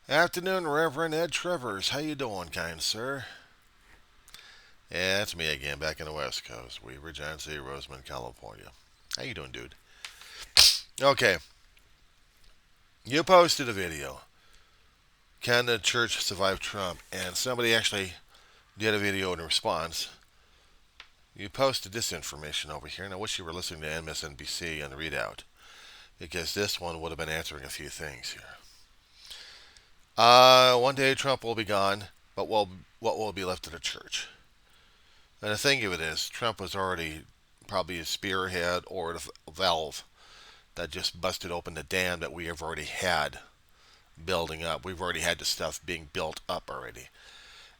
Afternoon, Reverend Ed Trevors. How you doing, kind sir? Yeah, it's me again, back in the West Coast. Weaver, John C., Roseman, California. How you doing, dude? Okay, you posted a video. Can the church survive Trump? And somebody actually did a video in response. You posted this information over here, and I wish you were listening to MSNBC on the readout, because this one would have been answering a few things here. One day Trump will be gone, but what will be left of the church? And the thing of it is, Trump was already probably a spearhead or a valve that just busted open the dam that we have already had building up. We've already had the stuff being built up already.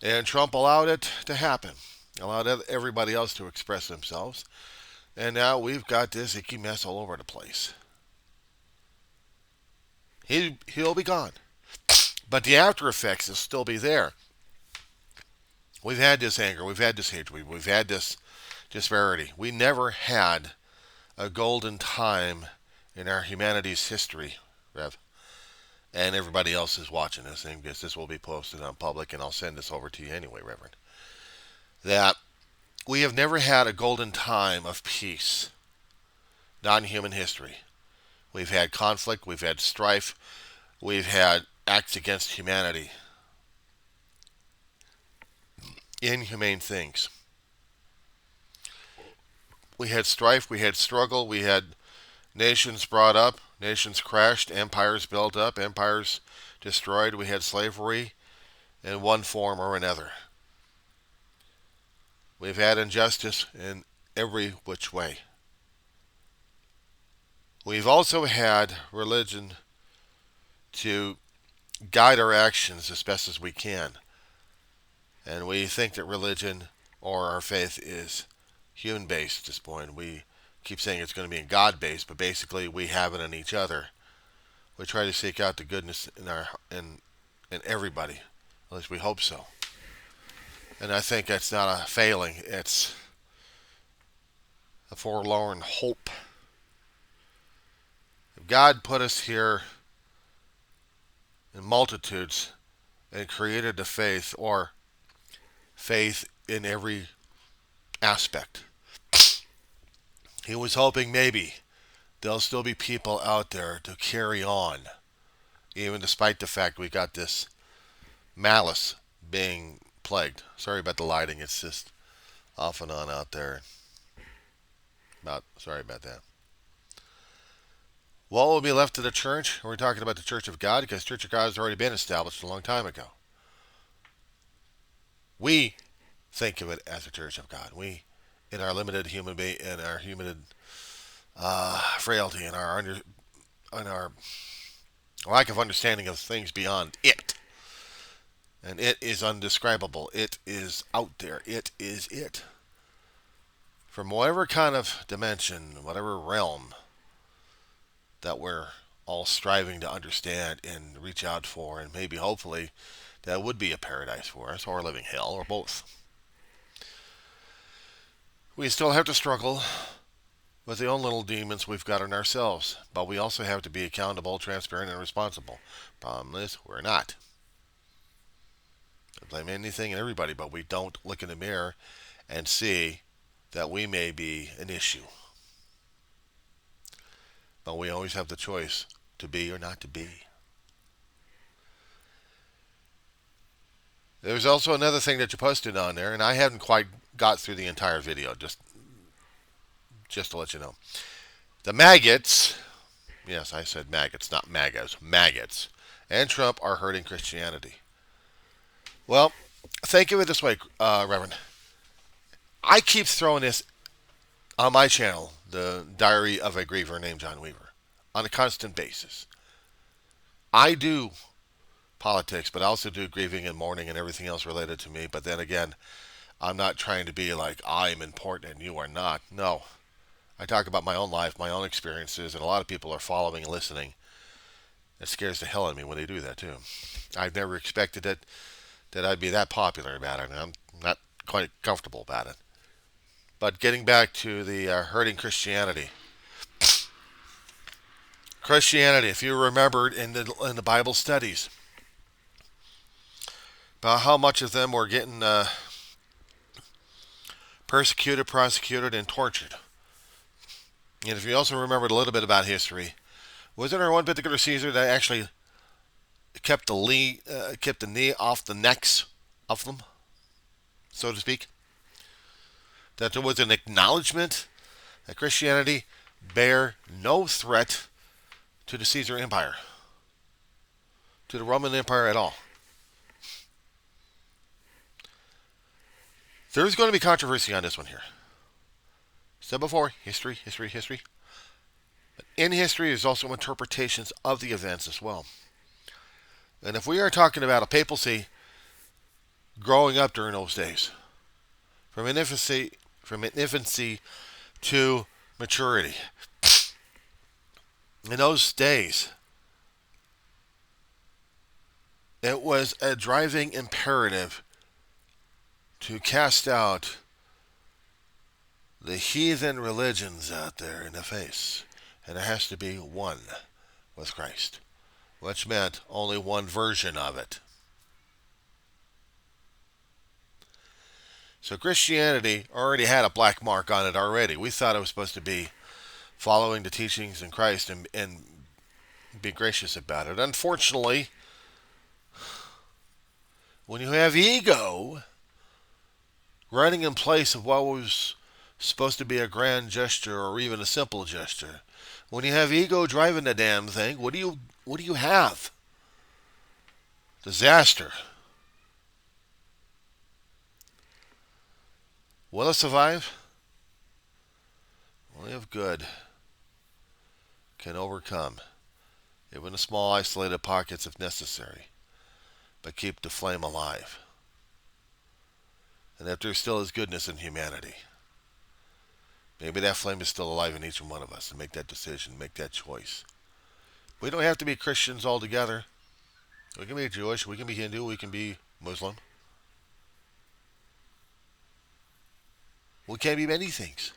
And Trump allowed it to happen, allowed everybody else to express themselves. And now we've got this icky mess all over the place. He'll be gone. But the after effects will still be there. We've had this anger, we've had this hatred, we've had this disparity. We never had a golden time in our humanity's history, Rev. And everybody else is watching this thing because this will be posted on public, and I'll send this over to you anyway, Reverend. That we have never had a golden time of peace, not in human history. We've had conflict, we've had strife, we've had acts against humanity, inhumane things. We had strife, we had struggle, we had nations brought up, nations crashed, empires built up, empires destroyed. We had slavery in one form or another. We've had injustice in every which way. We've also had religion to guide our actions as best as we can. And we think that religion or our faith is human based at this point. We keep saying it's going to be God based, but basically we have it in each other. We try to seek out the goodness in everybody. At least we hope so. And I think that's not a failing, it's a forlorn hope. If God put us here in multitudes and created the faith, or faith in every aspect, He was hoping maybe there'll still be people out there to carry on, even despite the fact we got this malice being plagued. Sorry about the lighting, it's just off and on out there. Sorry about that. What will be left of the church? We're talking about the Church of God, because Church of God has already been established a long time ago. We think of it as a Church of God. We, in our limited in our human frailty, and our lack of understanding of things beyond it. And it is undescribable. It is out there. It is it. From whatever kind of dimension, whatever realm that we're all striving to understand and reach out for, and maybe hopefully that would be a paradise for us, or a living hell, or both. We still have to struggle with the own little demons we've got in ourselves, but we also have to be accountable, transparent, and responsible. Problem is, we're not. I blame anything and everybody, but we don't look in the mirror and see that we may be an issue. But we always have the choice to be or not to be. There's also another thing that you posted on there, and I haven't quite got through the entire video, just to let you know. The maggots, yes, I said maggots, not MAGAs, maggots, and Trump are hurting Christianity. Well, think of it this way, Reverend. I keep throwing this on my channel, the Diary of a Griever named John Weaver, on a constant basis. I do politics, but I also do grieving and mourning and everything else related to me. But then again, I'm not trying to be like I'm important and you are not. No. I talk about my own life, my own experiences, and a lot of people are following and listening. It scares the hell out of me when they do that, too. I've never expected it, that I'd be that popular about it, and I'm not quite comfortable about it. But getting back to the hurting Christianity. Christianity, if you remembered in the Bible studies, about how much of them were getting persecuted, prosecuted, and tortured. And if you also remembered a little bit about history, wasn't there one particular Caesar that actually kept the knee off the necks of them, so to speak? That there was an acknowledgement that Christianity bear no threat to the Caesar Empire, to the Roman Empire at all. There's going to be controversy on this one here. Said before, history, history, history. But in history, there's also interpretations of the events as well. And if we are talking about a papacy growing up during those days, from infancy to maturity, in those days, it was a driving imperative to cast out the heathen religions out there in the face. And it has to be one with Christ, which meant only one version of it. So Christianity already had a black mark on it already. We thought it was supposed to be following the teachings in Christ and be gracious about it. Unfortunately, when you have ego running in place of what was supposed to be a grand gesture or even a simple gesture, when you have ego driving the damn thing, what do you have? Disaster. Will it survive? Only if good can overcome, even the small isolated pockets if necessary, but keep the flame alive. And that there still is goodness in humanity. Maybe that flame is still alive in each one of us, and make that decision, make that choice. We don't have to be Christians altogether. We can be Jewish, we can be Hindu, we can be Muslim. We can be many things.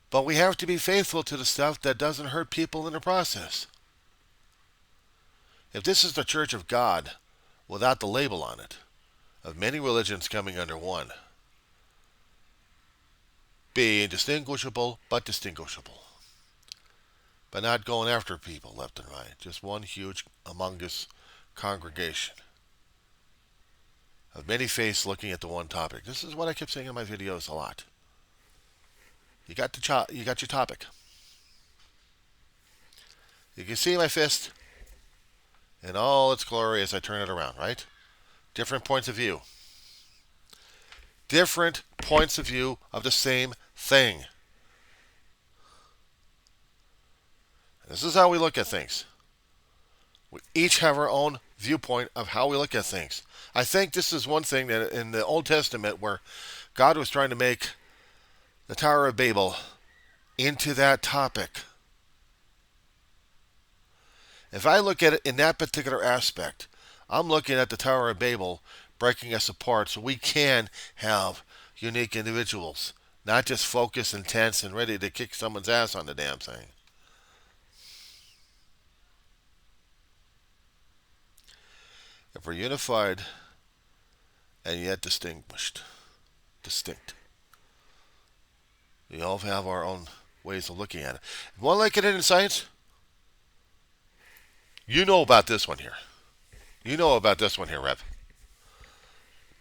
But we have to be faithful to the stuff that doesn't hurt people in the process. If this is the Church of God, without the label on it, of many religions coming under one, be indistinguishable, but distinguishable. But not going after people left and right. Just one huge, humongous congregation of many faiths looking at the one topic. This is what I kept saying in my videos a lot. You got your topic. You can see my fist in all its glory as I turn it around, right? Different points of view. Different points of view of the same thing. This is how we look at things. We each have our own viewpoint of how we look at things. I think this is one thing that in the Old Testament where God was trying to make the Tower of Babel into that topic. If I look at it in that particular aspect, I'm looking at the Tower of Babel breaking us apart so we can have unique individuals, not just focused and tense and ready to kick someone's ass on the damn thing. If we're unified and yet distinct, we all have our own ways of looking at it. You want to look at it in science? You know about this one here. You know about this one here, Rep.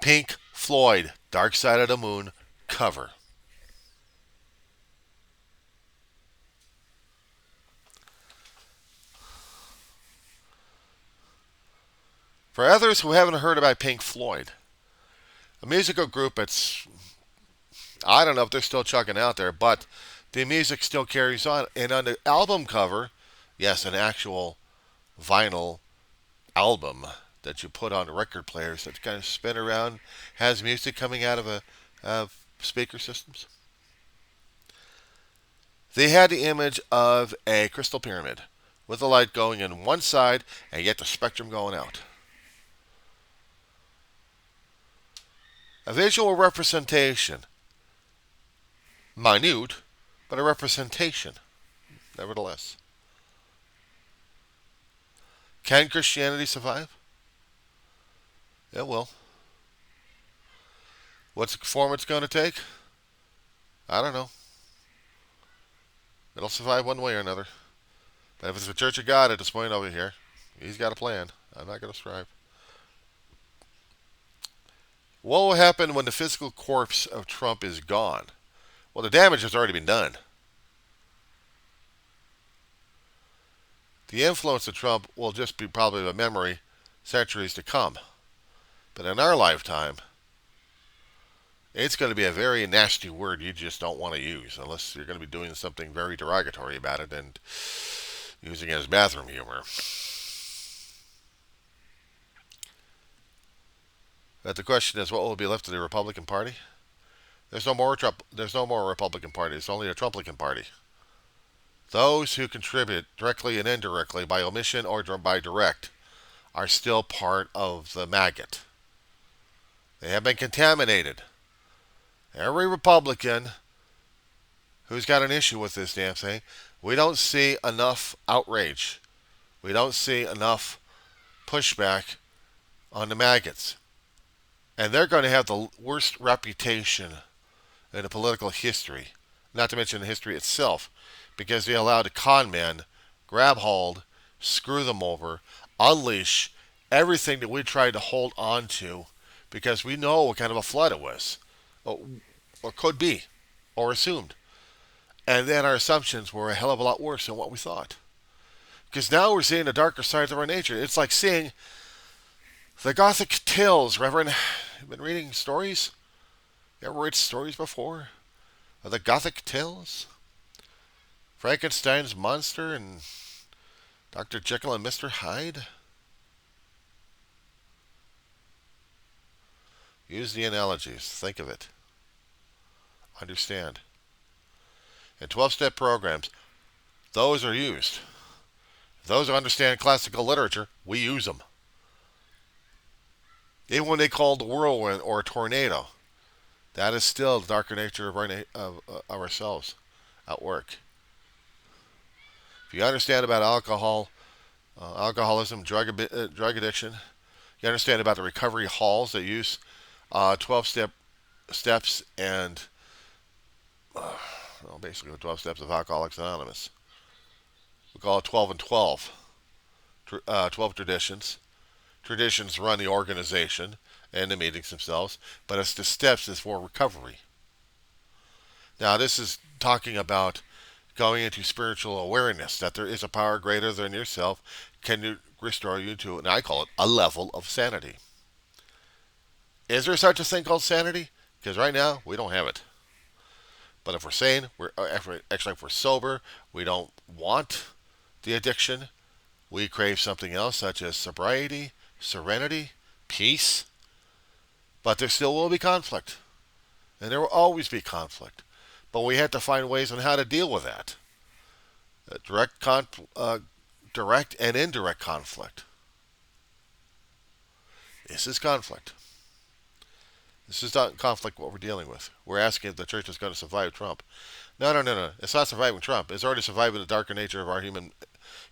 Pink Floyd, Dark Side of the Moon cover. For others who haven't heard about Pink Floyd, a musical group that's, I don't know if they're still chugging out there, but the music still carries on. And on the album cover, yes, an actual vinyl album that you put on record players that kind of spin around, has music coming out of speaker systems. They had the image of a crystal pyramid with the light going in one side and yet the spectrum going out. A visual representation, minute, but a representation, nevertheless. Can Christianity survive? It will. What's the form it's going to take? I don't know. It'll survive one way or another. But if it's the Church of God at this point over here, he's got a plan. I'm not going to strive. What will happen when the physical corpse of Trump is gone? Well, the damage has already been done. The influence of Trump will just be probably a memory centuries to come. But in our lifetime, it's going to be a very nasty word you just don't want to use unless you're going to be doing something very derogatory about it and using it as bathroom humor. But the question is, what will be left of the Republican Party? There's no more Republican Party. It's only a Trumplican Party. Those who contribute directly and indirectly, by omission or by direct, are still part of the maggot. They have been contaminated. Every Republican who's got an issue with this damn thing, we don't see enough outrage. We don't see enough pushback on the maggots. And they're going to have the worst reputation in the political history, not to mention the history itself, because they allowed the con men grab hold, screw them over, unleash everything that we tried to hold on to because we know what kind of a flood it was, or could be, or assumed. And then our assumptions were a hell of a lot worse than what we thought. Because now we're seeing the darker sides of our nature. It's like seeing the Gothic tales. Reverend, you've been reading stories? You ever read stories before? Of the Gothic tales? Frankenstein's monster and Dr. Jekyll and Mr. Hyde? Use the analogies. Think of it. Understand. In 12-step programs, those are used. Those who understand classical literature, we use them. Even when they call the whirlwind or a tornado, that is still the darker nature of ourselves at work. If you understand about alcoholism, drug addiction, you understand about the recovery halls that use 12 steps and basically the 12 steps of Alcoholics Anonymous. We call it 12 and 12. 12 traditions. Traditions run the organization and the meetings themselves, but it's the steps is for recovery. Now, this is talking about going into spiritual awareness, that there is a power greater than yourself, can restore you to, and I call it, a level of sanity. Is there such a thing called sanity? Because right now, we don't have it. But if we're sane, if we're sober, we don't want the addiction, we crave something else, such as sobriety, serenity, peace. But there still will be conflict. And there will always be conflict. But we have to find ways on how to deal with that. Direct and indirect conflict. This is conflict. This is not conflict what we're dealing with. We're asking if the church is going to survive Trump. No. It's not surviving Trump. It's already surviving the darker nature of our human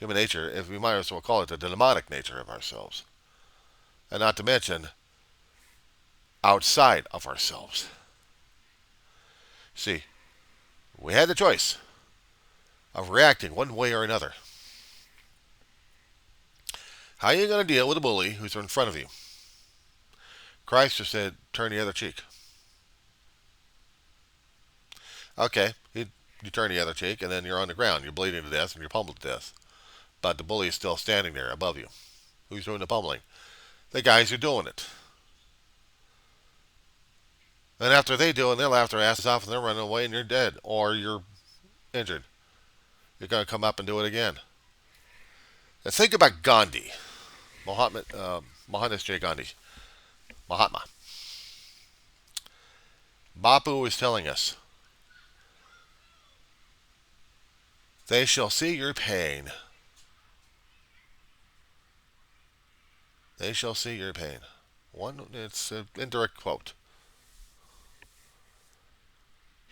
nature, if we might as well call it the demonic nature of ourselves. And not to mention, outside of ourselves. See, we had the choice of reacting one way or another. How are you going to deal with a bully who's in front of you? Christ just said, turn the other cheek. Okay, you turn the other cheek, and then you're on the ground. You're bleeding to death, and you're pummeled to death. But the bully is still standing there above you. Who's doing the pummeling? The guys who are doing it. And after they do it, they'll laugh their asses off, and they're running away, and you're dead. Or you're injured. You're going to come up and do it again. Now think about Gandhi. Mohandas J. Gandhi. Mahatma. Bapu is telling us, they shall see your pain. They shall see your pain. It's an indirect quote.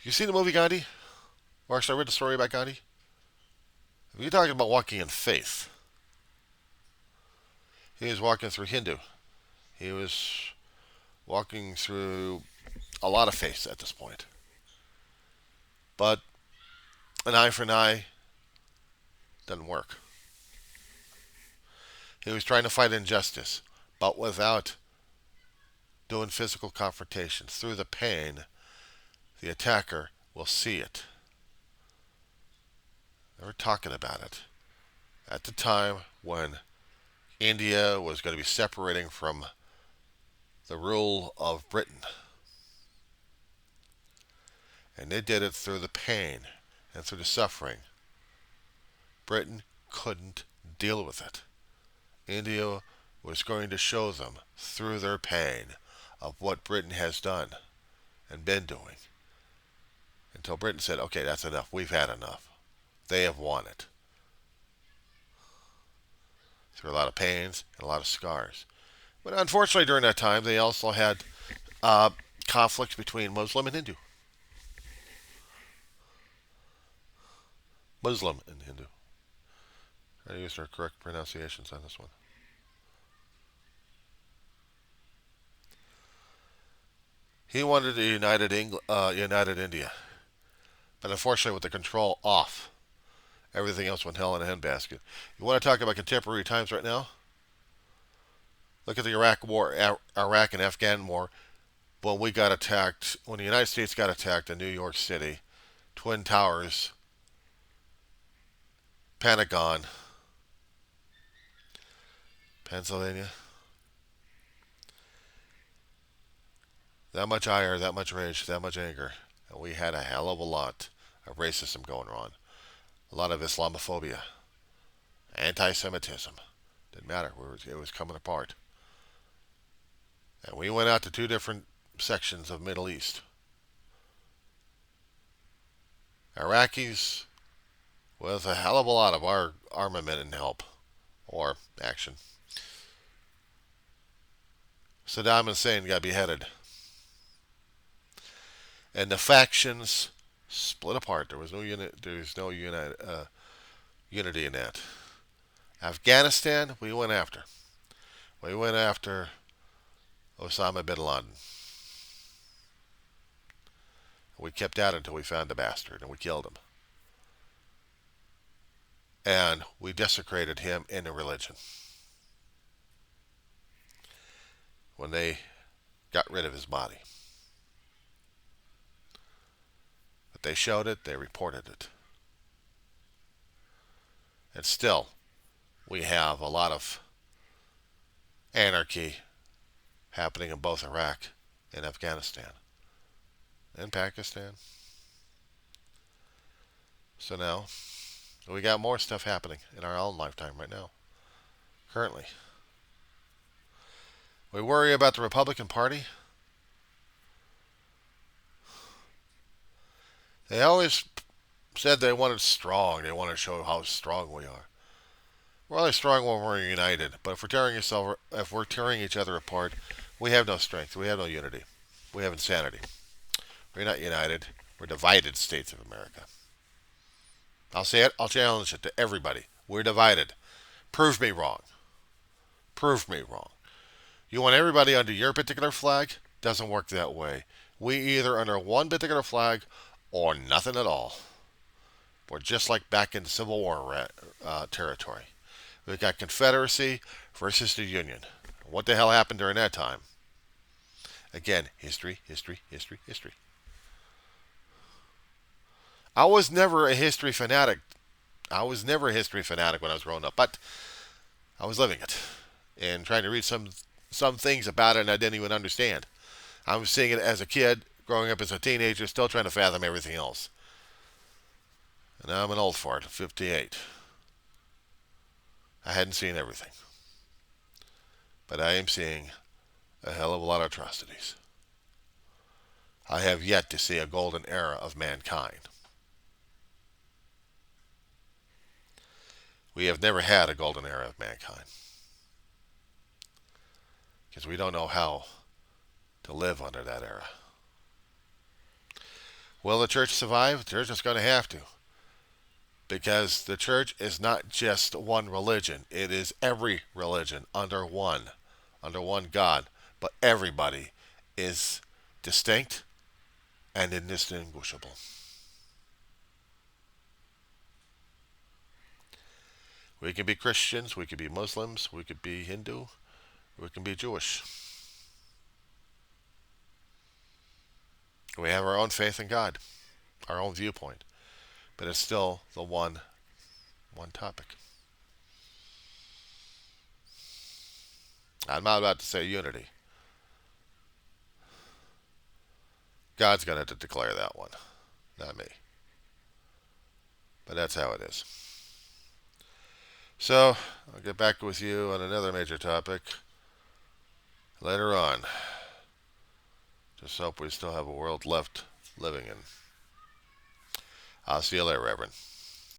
You seen the movie Gandhi? Or actually, I read the story about Gandhi. If you're talking about walking in faith, he was walking through He was walking through a lot of faiths at this point. But an eye for an eye doesn't work. He was trying to fight injustice, but without doing physical confrontations. Through the pain, the attacker will see it. They were talking about it at the time when India was going to be separating from the rule of Britain. And they did it through the pain and through the suffering. Britain couldn't deal with it. India was going to show them through their pain of what Britain has done and been doing. Until Britain said, okay, that's enough. We've had enough. They have won it. Through a lot of pains and a lot of scars. But unfortunately, during that time, they also had conflicts between Muslim and Hindu. Muslim and Hindu. I used their correct pronunciations on this one. He wanted a united India. But unfortunately, with the control off, everything else went hell in a handbasket. You want to talk about contemporary times right now? Look at the Iraq War, Iraq and Afghan War. When we got attacked, when the United States got attacked in New York City, Twin Towers, Pentagon, Pennsylvania. That much ire, that much rage, that much anger. And we had a hell of a lot of racism going on. A lot of Islamophobia. Anti-Semitism. Didn't matter. It was coming apart. And we went out to two different sections of Middle East. Iraqis with a hell of a lot of our armament and help. Or action. Saddam Hussein got beheaded. And the factions split apart. There was no unity in that. Afghanistan, we went after. We went after Osama bin Laden. We kept at it until we found the bastard, and we killed him. And we desecrated him in a religion. When they got rid of his body. But they showed it, they reported it. And still, we have a lot of anarchy happening in both Iraq and Afghanistan. And Pakistan. So now, we got more stuff happening in our own lifetime right now. Currently. We worry about the Republican Party. They always said they wanted strong. They want to show how strong we are. We're only strong when we're united. But if we're tearing each other apart, we have no strength. We have no unity. We have insanity. We're not united. We're divided states of America. I'll say it. I'll challenge it to everybody. We're divided. Prove me wrong. Prove me wrong. You want everybody under your particular flag? Doesn't work that way. We either under one particular flag or nothing at all. We're just like back in Civil War territory. We've got Confederacy versus the Union. What the hell happened during that time? Again, history, history, history, history. I was never a history fanatic. I was never a history fanatic when I was growing up, but I was living it and trying to read some things about it and I didn't even understand. I was seeing it as a kid, growing up as a teenager, still trying to fathom everything else. And now I'm an old fart, 58. I hadn't seen everything. But I am seeing a hell of a lot of atrocities. I have yet to see a golden era of mankind. We have never had a golden era of mankind. Because we don't know how to live under that era. Will the church survive? The church is going to have to. Because the church is not just one religion. It is every religion under one God, but everybody is distinct and indistinguishable. We can be Christians, we could be Muslims, we could be Hindu, we can be Jewish. We have our own faith in God, our own viewpoint, but it's still the one topic. I'm not about to say unity. God's going to declare that one, not me. But that's how it is. So, I'll get back with you on another major topic later on. Just hope we still have a world left living in. I'll see you later, Reverend.